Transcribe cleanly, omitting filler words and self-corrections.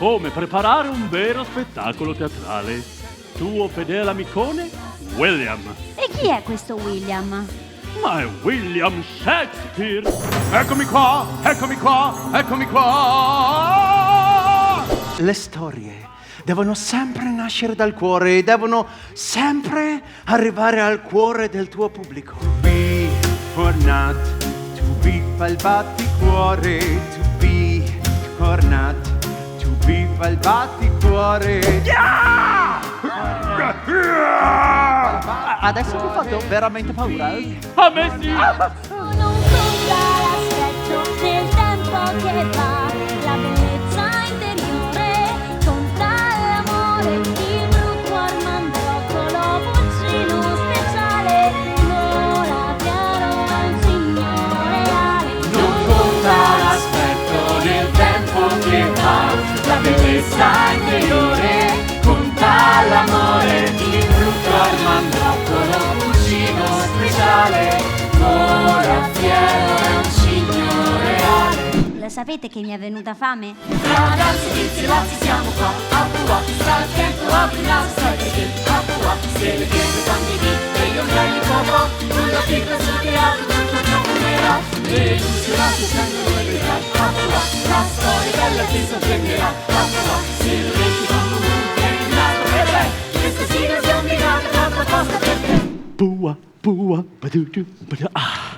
come preparare un vero spettacolo teatrale. Tuo fedele amicone, William. E chi è questo William? Ma è William Shakespeare! Eccomi qua, eccomi qua, eccomi qua! Le storie devono sempre nascere dal cuore e devono sempre arrivare al cuore del tuo pubblico. To be or not to be, fa il batticuore. To be or not to be, fa il batticuore. Adesso mi fate veramente paura. A me sì! Non conta l'aspetto del tempo che va, la bellezza interiore, conta l'amore, il brutto armandrocolo, pulcino speciale, vola piano un signore reale. Non conta l'aspetto del tempo che va, la bellezza interiore, conta l'amore, il brutto armandrocolo, pulcino speciale, vola fiero è un cigno reale. Lo sapete che mi è venuta fame? Ragazzi, tizi, lazzi, siamo qua, a tua, sta attento, apri il naso, sai perché, a tua, se le pietre candidi, e gli ombrelli poco, con la fibra sul teatro, tutto gioconerà, le luci ora si scendono e vedrai, a tua, la storia bella ti sorprenderà, a tua, se lo metti con comunque il naso, vedrai, questa sigla si è obbligata, un'altra cosa per te. Pua, pua, badudu, bada, ah.